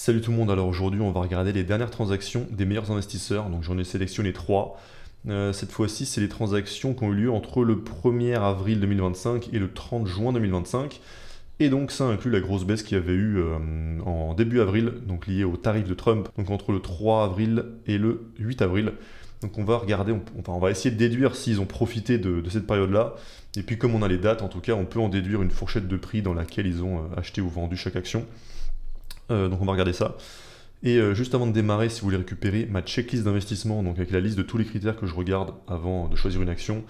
Salut tout le monde, alors aujourd'hui on va regarder les dernières transactions des meilleurs investisseurs, donc j'en ai sélectionné 3. Cette fois-ci c'est les transactions qui ont eu lieu entre le 1er avril 2025 et le 30 juin 2025. Et donc ça inclut la grosse baisse qu'il y avait eu en début avril, donc liée au tarif de Trump, donc entre le 3 avril et le 8 avril. Donc on va regarder, on va essayer de déduire s'ils ont profité de cette période-là. Et puis comme on a les dates, en tout cas on peut en déduire une fourchette de prix dans laquelle ils ont acheté ou vendu chaque action. Donc on va regarder ça. Et juste avant de démarrer, si vous voulez récupérer ma checklist d'investissement, donc avec la liste de tous les critères que je regarde avant de choisir une action,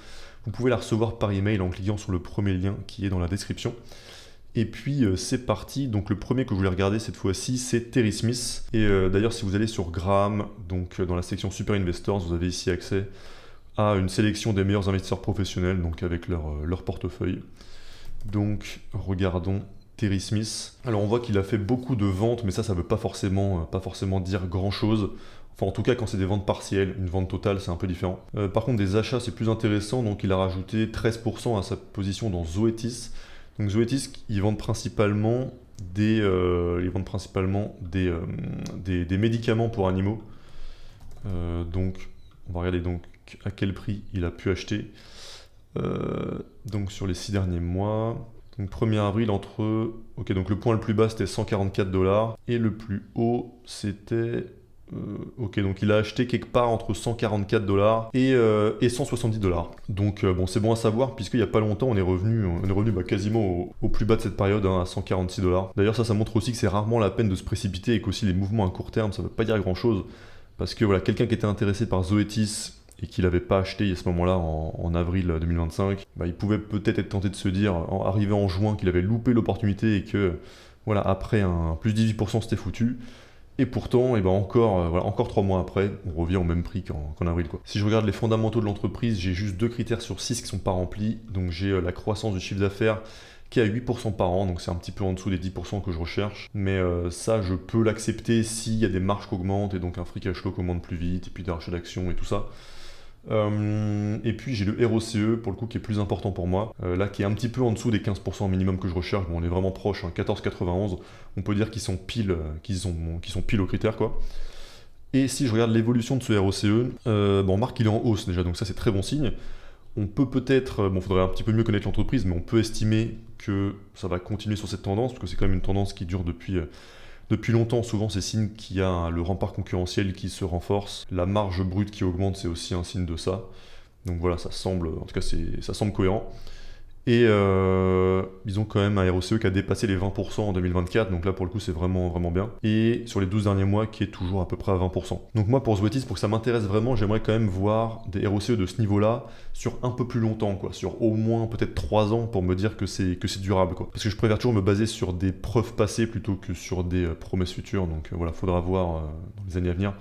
vous pouvez la recevoir par email en cliquant sur le premier lien qui est dans la description. Et puis c'est parti, donc le premier que je voulais regarder cette fois-ci c'est Terry Smith. Et d'ailleurs si vous allez sur Graham, donc dans la section Super Investors, vous avez ici accès à une sélection des meilleurs investisseurs professionnels, donc avec leur portefeuille. Donc regardons Terry Smith. Alors on voit qu'il a fait beaucoup de ventes, mais ça veut pas forcément dire grand chose. Enfin en tout cas quand c'est des ventes partielles, une vente totale c'est un peu différent. Par contre des achats c'est plus intéressant, donc il a rajouté 13% à sa position dans Zoetis. Donc Zoetis ils vendent principalement des médicaments pour animaux. Donc on va regarder donc à quel prix il a pu acheter. Donc sur les 6 derniers mois. Donc 1er avril ok, donc le point le plus bas c'était 144 $ et le plus haut c'était... ok, donc il a acheté quelque part entre 144 $ et 170 $. Donc bon, c'est bon à savoir puisqu'il n'y a pas longtemps on est revenu quasiment au plus bas de cette période, à 146 $. D'ailleurs ça montre aussi que c'est rarement la peine de se précipiter et qu'aussi les mouvements à court terme ça ne veut pas dire grand chose. Parce que voilà, quelqu'un qui était intéressé par Zoetis et qu'il n'avait pas acheté à ce moment-là en avril 2025, il pouvait peut-être être tenté de se dire, arrivé en juin, qu'il avait loupé l'opportunité et que, voilà, après un plus 18% c'était foutu. Et pourtant, encore 3 mois après, on revient au même prix qu'en avril, quoi. Si je regarde les fondamentaux de l'entreprise, j'ai juste 2 critères sur 6 qui ne sont pas remplis. Donc j'ai la croissance du chiffre d'affaires qui est à 8% par an, donc c'est un petit peu en dessous des 10% que je recherche. Mais ça, je peux l'accepter s'il y a des marges qui augmentent et donc un free cash flow qui augmente plus vite, et puis des rachats d'actions et tout ça. Et puis j'ai le ROCE pour le coup qui est plus important pour moi, là qui est un petit peu en dessous des 15% minimum que je recherche. Bon, on est vraiment proche, 14,91, on peut dire qu'ils sont pile au critère, quoi. Et si je regarde l'évolution de ce ROCE, on remarque qu'il est en hausse déjà, donc ça c'est très bon signe. On peut peut-être, faudrait un petit peu mieux connaître l'entreprise, mais on peut estimer que ça va continuer sur cette tendance, parce que c'est quand même une tendance qui dure depuis longtemps. Souvent, c'est signe qu'il y a le rempart concurrentiel qui se renforce. La marge brute qui augmente, c'est aussi un signe de ça. Donc voilà, ça semble cohérent. Et ils ont quand même un ROCE qui a dépassé les 20% en 2024, donc là pour le coup c'est vraiment bien. Et sur les 12 derniers mois qui est toujours à peu près à 20%. Donc moi pour Zoetis, pour que ça m'intéresse vraiment, j'aimerais quand même voir des ROCE de ce niveau-là sur un peu plus longtemps, quoi, sur au moins peut-être 3 ans pour me dire que c'est durable, quoi. Parce que je préfère toujours me baser sur des preuves passées plutôt que sur des promesses futures, donc voilà, faudra voir dans les années à venir.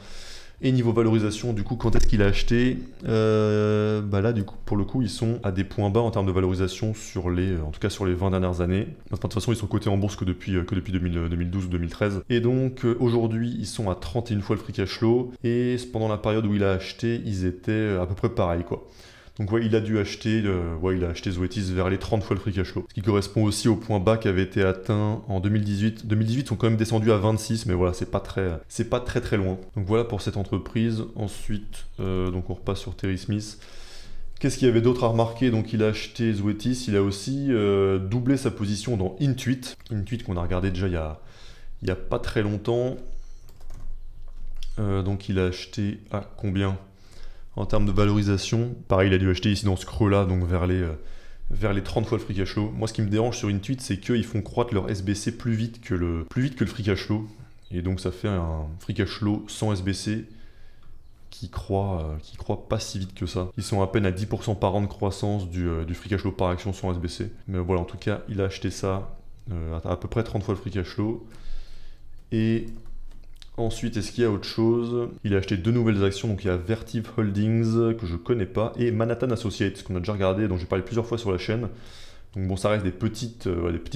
Et niveau valorisation, du coup, quand est-ce qu'il a acheté là, du coup, pour le coup, ils sont à des points bas en termes de valorisation en tout cas sur les 20 dernières années. De toute façon, ils sont cotés en bourse que depuis 2012 ou 2013. Et donc, aujourd'hui, ils sont à 31 fois le free cash flow. Et pendant la période où il a acheté, ils étaient à peu près pareil, quoi. Donc ouais, il a acheté Zoetis vers les 30 fois le free cash flow. Ce qui correspond aussi au point bas qui avait été atteint en 2018. 2018 sont quand même descendus à 26, mais voilà, c'est pas très loin. Donc voilà pour cette entreprise. Ensuite, donc on repasse sur Terry Smith. Qu'est-ce qu'il y avait d'autre à remarquer? Donc il a acheté Zoetis, il a aussi doublé sa position dans Intuit. Intuit qu'on a regardé déjà il y a pas très longtemps. Donc il a acheté à combien? En termes de valorisation, pareil, il a dû acheter ici dans ce creux-là, donc vers les 30 fois le free cash flow. Moi, ce qui me dérange sur Intuit, c'est qu'ils font croître leur SBC plus vite que le free cash flow. Et donc, ça fait un free cash flow sans SBC qui croît pas si vite que ça. Ils sont à peine à 10% par an de croissance du free cash flow par action sans SBC. Mais voilà, en tout cas, il a acheté ça à peu près 30 fois le free cash flow. Et ensuite, est-ce qu'il y a autre chose? Il a acheté 2 nouvelles actions, donc il y a Vertiv Holdings, que je connais pas, et Manhattan Associates, qu'on a déjà regardé, dont j'ai parlé plusieurs fois sur la chaîne. Donc bon, ça reste des petits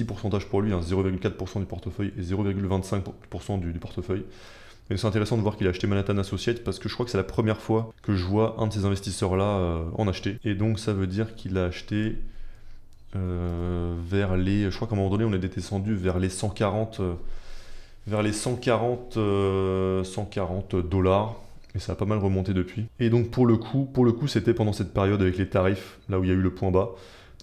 pourcentages pour lui, 0,4% du portefeuille et 0,25% du portefeuille. Mais c'est intéressant de voir qu'il a acheté Manhattan Associates, parce que je crois que c'est la première fois que je vois un de ces investisseurs-là en acheter. Et donc ça veut dire qu'il a acheté vers les... Je crois qu'à un moment donné, on est descendu vers les 140... vers les 140 $. Et ça a pas mal remonté depuis. Et donc pour le coup, c'était pendant cette période avec les tarifs, là où il y a eu le point bas.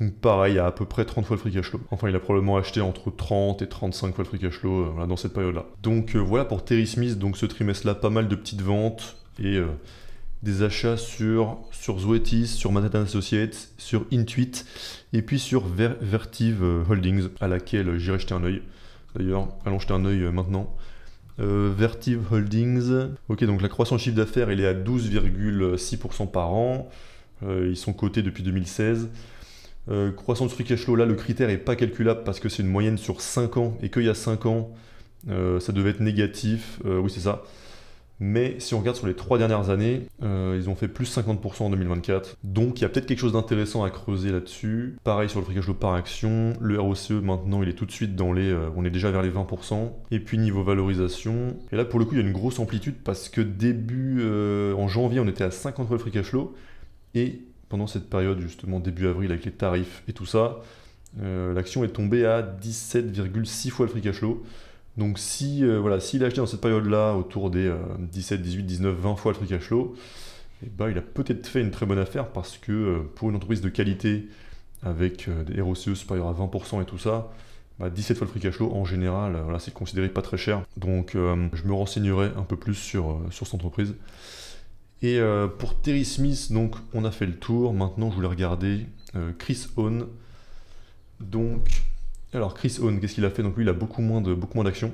Donc pareil, à peu près 30 fois le free cash flow. Enfin, il a probablement acheté entre 30 et 35 fois le free cash flow voilà, dans cette période-là. Donc voilà pour Terry Smith, donc ce trimestre-là, pas mal de petites ventes et des achats sur Zoetis, sur Manhattan Associates, sur Intuit et puis sur Vertiv Holdings, à laquelle j'irai jeter un œil. D'ailleurs, allons jeter un œil maintenant. Vertiv Holdings, ok, donc la croissance chiffre d'affaires, elle est à 12,6% par an. Ils sont cotés depuis 2016. Croissance free cash flow, là le critère n'est pas calculable parce que c'est une moyenne sur 5 ans et qu'il y a 5 ans ça devait être négatif, oui c'est ça. Mais si on regarde sur les 3 dernières années, ils ont fait plus 50% en 2024. Donc il y a peut-être quelque chose d'intéressant à creuser là-dessus. Pareil sur le free cash flow par action. Le ROCE maintenant il est tout de suite dans les... on est déjà vers les 20%. Et puis niveau valorisation. Et là pour le coup il y a une grosse amplitude parce que en janvier on était à 50 fois le free cash flow. Et pendant cette période justement début avril avec les tarifs et tout ça, l'action est tombée à 17,6 fois le free cash flow. Donc si voilà, s'il a acheté dans cette période-là autour des 17, 18, 19, 20 fois le free cash flow, et ben, il a peut-être fait une très bonne affaire parce que pour une entreprise de qualité avec des ROCE supérieurs à 20% et tout ça, 17 fois le free cash flow en général, voilà, c'est considéré pas très cher. Donc je me renseignerai un peu plus sur cette entreprise. Et pour Terry Smith, donc on a fait le tour. Maintenant, je voulais regarder Chris Hohn. Donc, alors Chris Hohn, qu'est-ce qu'il a fait? Donc lui, il a beaucoup moins d'actions.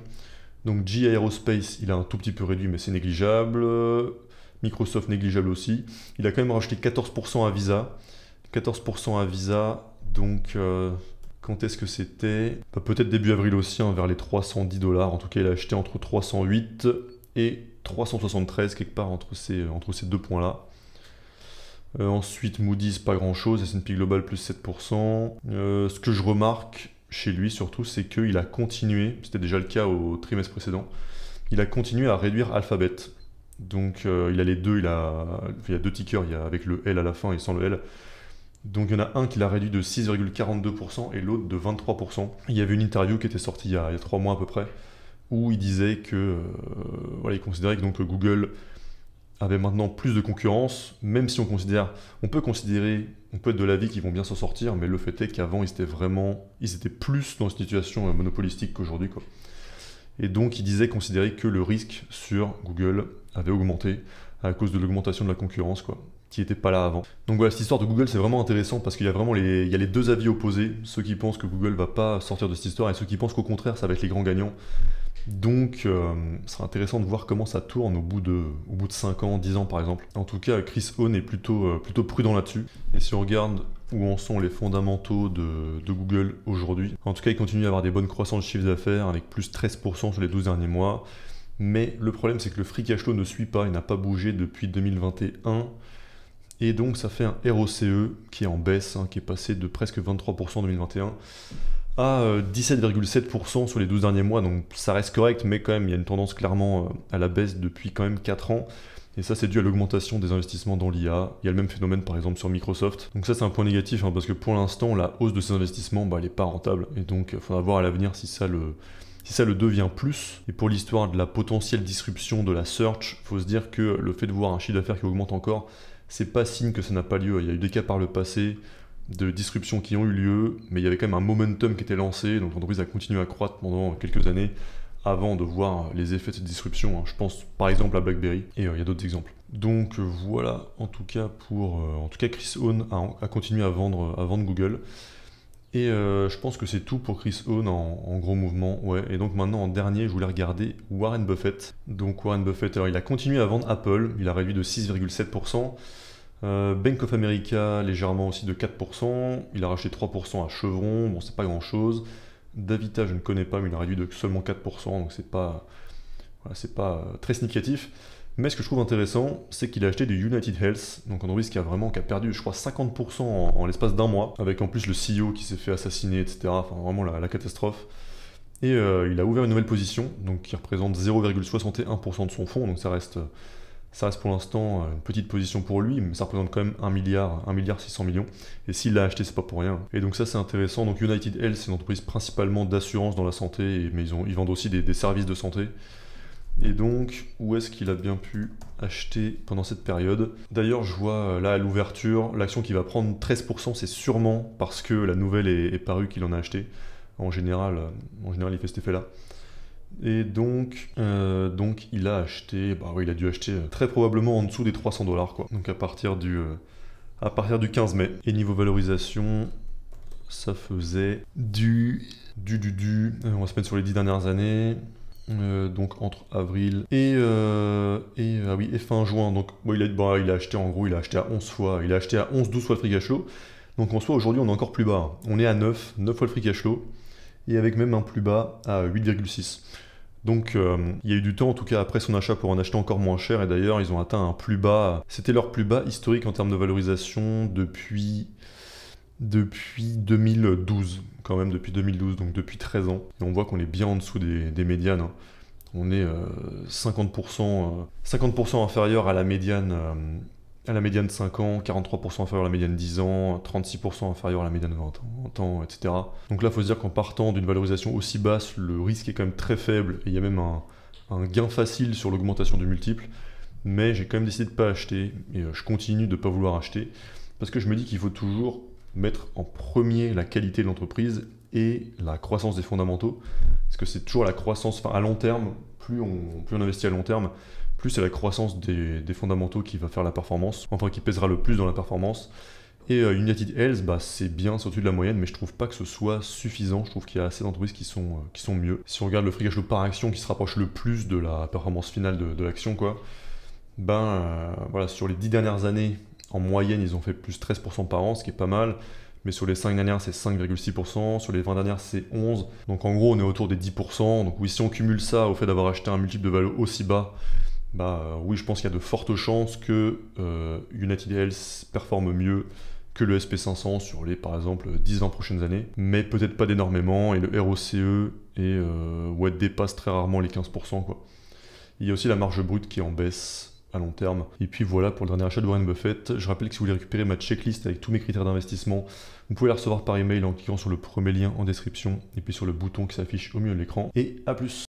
Donc GE Aerospace, il a un tout petit peu réduit, mais c'est négligeable. Microsoft, négligeable aussi. Il a quand même racheté 14% à Visa. 14% à Visa, donc quand est-ce que c'était? Peut-être début avril aussi, hein, vers les 310 $. En tout cas, il a acheté entre 308 et 373, quelque part entre ces deux points-là. Ensuite, Moody's, pas grand-chose. S&P Global, plus 7%. Ce que je remarque chez lui, surtout, c'est qu'il a continué, c'était déjà le cas au trimestre précédent, il a continué à réduire Alphabet. Donc, il a les deux, il y a deux tickers, il y a avec le L à la fin et sans le L. Donc, il y en a un qui l'a réduit de 6,42% et l'autre de 23%. Il y avait une interview qui était sortie il y a 3 mois à peu près, où il disait que voilà, il considérait que donc Google avait maintenant plus de concurrence, même si on peut être de l'avis qu'ils vont bien s'en sortir, mais le fait est qu'avant ils étaient plus dans une situation monopolistique qu'aujourd'hui, quoi. Et donc il considérait que le risque sur Google avait augmenté à cause de l'augmentation de la concurrence, quoi, qui n'était pas là avant. Donc voilà, cette histoire de Google, c'est vraiment intéressant parce qu'il y a vraiment les deux avis opposés, ceux qui pensent que Google va pas sortir de cette histoire et ceux qui pensent qu'au contraire ça va être les grands gagnants. Donc, ce sera intéressant de voir comment ça tourne au bout de 5 ans, 10 ans par exemple. En tout cas, Chris Hohn est plutôt prudent là-dessus. Et si on regarde où en sont les fondamentaux de Google aujourd'hui, en tout cas, il continue à avoir des bonnes croissances de chiffre d'affaires avec plus 13% sur les 12 derniers mois. Mais le problème, c'est que le free cash flow ne suit pas, il n'a pas bougé depuis 2021. Et donc, ça fait un ROCE qui est en baisse, hein, qui est passé de presque 23% en 2021 à 17,7% sur les 12 derniers mois, donc ça reste correct, mais quand même il y a une tendance clairement à la baisse depuis quand même 4 ans, et ça c'est dû à l'augmentation des investissements dans l'IA. Il y a le même phénomène par exemple sur Microsoft, donc ça c'est un point négatif, hein, parce que pour l'instant la hausse de ces investissements elle n'est pas rentable, et donc il faudra voir à l'avenir si ça le devient plus. Et pour l'histoire de la potentielle disruption de la search, il faut se dire que le fait de voir un chiffre d'affaires qui augmente encore, c'est pas signe que ça n'a pas lieu. Il y a eu des cas par le passé de disruptions qui ont eu lieu, mais il y avait quand même un momentum qui était lancé, donc l'entreprise a continué à croître pendant quelques années avant de voir les effets de cette disruption, hein. Je pense par exemple à BlackBerry, et il y a d'autres exemples. Donc voilà, en tout cas Chris Hohn a continué à vendre Google, et je pense que c'est tout pour Chris Hohn en gros mouvement, ouais. Et donc maintenant en dernier, je voulais regarder Warren Buffett. Donc Warren Buffett, alors il a continué à vendre Apple, il a réduit de 6,7%. Bank of America légèrement aussi de 4%, il a racheté 3% à Chevron, bon c'est pas grand chose. Davita je ne connais pas mais il a réduit de seulement 4%, donc c'est pas très significatif. Mais ce que je trouve intéressant, c'est qu'il a acheté du United Health, donc une entreprise qui a perdu je crois 50% en l'espace d'un mois, avec en plus le CEO qui s'est fait assassiner, etc. Enfin vraiment la catastrophe. Et il a ouvert une nouvelle position, donc qui représente 0,61% de son fonds, donc ça reste Ça reste pour l'instant une petite position pour lui, mais ça représente quand même 1 milliard 600 millions. Et s'il l'a acheté, c'est pas pour rien. Et donc ça, c'est intéressant. Donc United Health, c'est une entreprise principalement d'assurance dans la santé, mais ils vendent aussi des services de santé. Et donc, où est-ce qu'il a bien pu acheter pendant cette période? D'ailleurs, je vois là à l'ouverture, l'action qui va prendre 13%, c'est sûrement parce que la nouvelle est parue qu'il en a acheté. En général, il fait cet effet-là. Et donc il a acheté, bah oui, il a dû acheter très probablement en dessous des 300 dollars, quoi. Donc à partir du 15 mai. Et niveau valorisation, ça faisait on va se mettre sur les 10 dernières années. Donc entre avril et fin juin. Donc bon, il a acheté en gros, il a acheté à 11 fois, il a acheté à 11-12 fois le free cash flow. Donc en soi aujourd'hui on est encore plus bas. On est à 9 fois le free cash flow et avec même un plus bas à 8,6. Donc il y a eu du temps en tout cas après son achat pour en acheter encore moins cher et d'ailleurs ils ont atteint un plus bas, c'était leur plus bas historique en termes de valorisation depuis 2012, quand même depuis 2012, donc depuis 13 ans. Et on voit qu'on est bien en dessous des médianes. Hein. On est 50% inférieur à la médiane 5 ans, 43% inférieur à la médiane 10 ans, 36% inférieur à la médiane 20 ans, etc. Donc là, il faut se dire qu'en partant d'une valorisation aussi basse, le risque est quand même très faible et il y a même un gain facile sur l'augmentation du multiple. Mais j'ai quand même décidé de ne pas acheter et je continue de ne pas vouloir acheter parce que je me dis qu'il faut toujours mettre en premier la qualité de l'entreprise et la croissance des fondamentaux. Parce que c'est toujours la croissance, enfin à long terme, plus on investit à long terme, plus c'est la croissance des fondamentaux qui va faire la performance, enfin qui pèsera le plus dans la performance. Et United Health, bah, c'est bien, c'est au-dessus de la moyenne, mais je trouve pas que ce soit suffisant. Je trouve qu'il y a assez d'entreprises qui sont mieux. Si on regarde le free cash flow par action qui se rapproche le plus de la performance finale de l'action, quoi, voilà, sur les 10 dernières années, en moyenne, ils ont fait plus 13% par an, ce qui est pas mal. Mais sur les 5 dernières, c'est 5,6%. Sur les 20 dernières, c'est 11%. Donc en gros, on est autour des 10%. Donc oui, si on cumule ça au fait d'avoir acheté un multiple de valeur aussi bas, oui, je pense qu'il y a de fortes chances que United Health performe mieux que le SP500 sur les, par exemple, 10-20 prochaines années. Mais peut-être pas d'énormément. Et le ROCE dépasse très rarement les 15%, quoi. Il y a aussi la marge brute qui est en baisse à long terme. Et puis voilà pour le dernier achat de Warren Buffett. Je rappelle que si vous voulez récupérer ma checklist avec tous mes critères d'investissement, vous pouvez la recevoir par email en cliquant sur le premier lien en description et puis sur le bouton qui s'affiche au milieu de l'écran. Et à plus!